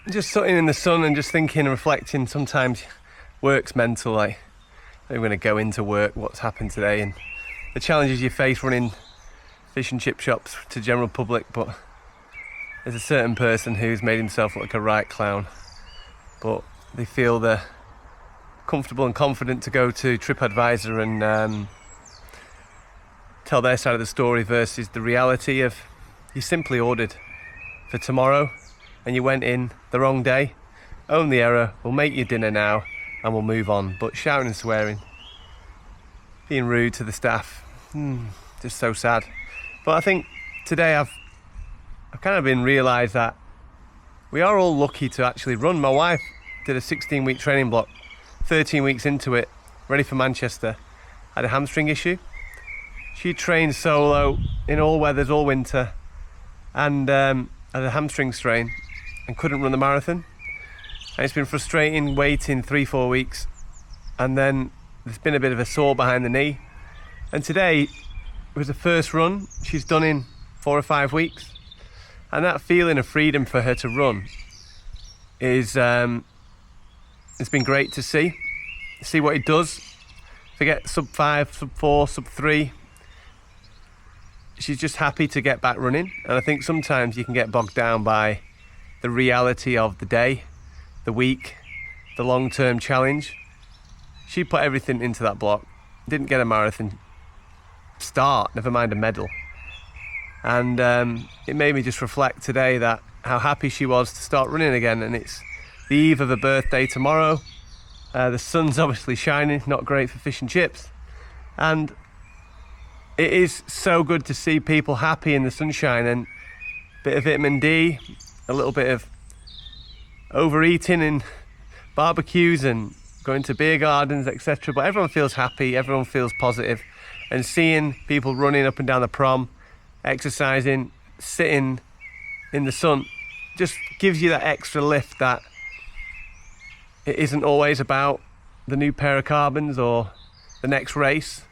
just sitting in the sun and just thinking and reflecting. Sometimes work's mental, like I'm going to go into work, what's happened today, and the challenges you face running fish and chip shops to general public. But there's a certain person who's made himself look like a right clown, but they feel they're comfortable and confident to go to TripAdvisor and tell their side of the story versus the reality of you simply ordered for tomorrow and you went in the wrong day. Own the error, we'll make you dinner now and we'll move on. But shouting and swearing, being rude to the staff, just so sad. But I think today I've kind of been realised that we are all lucky to actually run. My wife did a 16-week training block, 13 weeks into it, ready for Manchester, had a hamstring issue. She trained solo in all weathers, all winter, and had a hamstring strain and couldn't run the marathon. And it's been frustrating waiting 3-4 weeks, and then there's been a bit of a sore behind the knee. And today it was the first run she's done in 4 or 5 weeks, and that feeling of freedom for her to run is it's been great to see what it does. Forget sub 5, sub 4, sub 3. She's just happy to get back running. And I think sometimes you can get bogged down by the reality of the day, the week, the long-term challenge. She put everything into that block, didn't get a marathon start, never mind a medal. And it made me just reflect today that how happy she was to start running again. And it's the eve of her birthday tomorrow. The sun's obviously shining, not great for fish and chips. And it is so good to see people happy in the sunshine, and a bit of vitamin D, a little bit of overeating and barbecues and going to beer gardens, etc. But everyone feels happy, everyone feels positive. And seeing people running up and down the prom, exercising, sitting in the sun, just gives you that extra lift that it isn't always about the new pair of carbons or the next race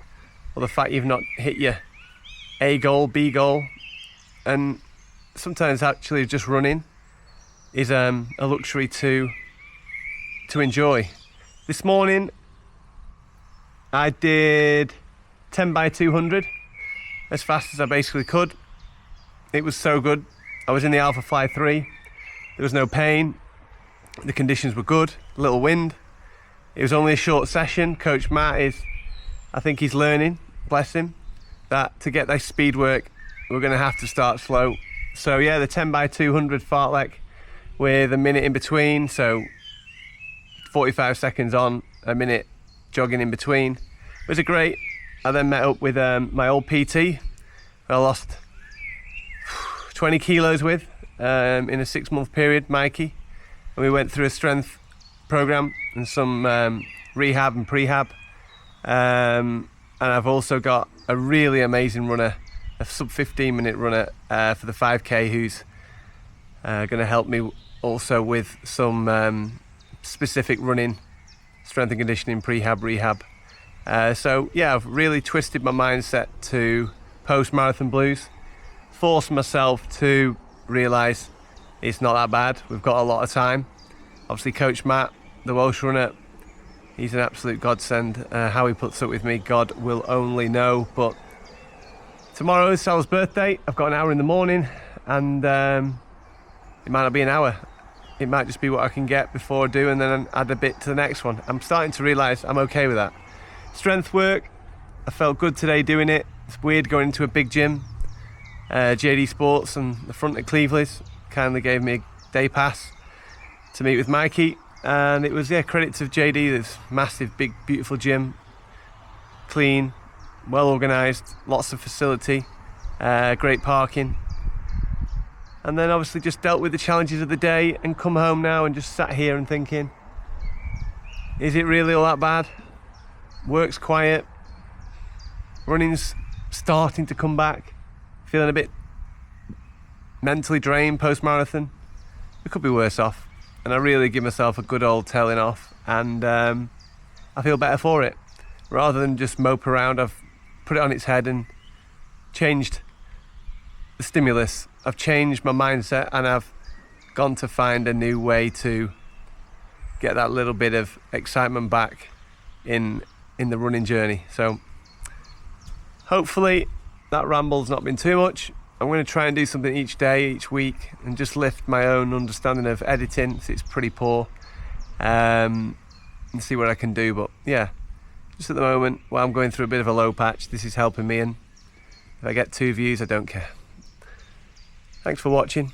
or the fact you've not hit your A goal, B goal. And sometimes actually just running is a luxury to enjoy. This morning I did 10 by 200 as fast as I basically could. It was so good. I was in the Alpha Fly 3. There was no pain. The conditions were good. A little wind. It was only a short session. Coach Matt I think he's learning, bless him, that to get this speed work, we're going to have to start slow. So yeah, the 10 by 200 fartlek with a minute in between. So 45 seconds on, a minute jogging in between. It was great. I then met up with my old PT, who I lost 20 kilos with in a 6-month period, Mikey. And we went through a strength program and some rehab and prehab. And I've also got a really amazing runner, a sub 15-minute runner for the 5K, who's going to help me also with some specific running, strength and conditioning, prehab, rehab. So yeah, I've really twisted my mindset to post-marathon blues, forced myself to realise it's not that bad. We've got a lot of time. Obviously Coach Matt, the Welsh runner, he's an absolute godsend. How he puts up with me, God will only know. But tomorrow is Sal's birthday. I've got an hour in the morning, and it might not be an hour. It might just be what I can get before I do, and then add a bit to the next one. I'm starting to realise I'm okay with that. Strength work, I felt good today doing it. It's weird going into a big gym. JD Sports and the front at Cleveland's kindly gave me a day pass to meet with Mikey. And it was, credit to JD, this massive, big, beautiful gym. Clean, well organised, lots of facility, great parking. And then obviously just dealt with the challenges of the day and come home now and just sat here and thinking, is it really all that bad? Work's quiet, running's starting to come back, feeling a bit mentally drained post-marathon. We could be worse off. And I really give myself a good old telling off, and I feel better for it. Rather than just mope around, I've put it on its head and changed the stimulus. I've changed my mindset, and I've gone to find a new way to get that little bit of excitement back in the running journey. So hopefully that ramble's not been too much. I'm going to try and do something each day, each week, and just lift my own understanding of editing, because it's pretty poor, and see what I can do. But yeah, just at the moment, while I'm going through a bit of a low patch, this is helping me, and if I get 2 views, I don't care. Thanks for watching.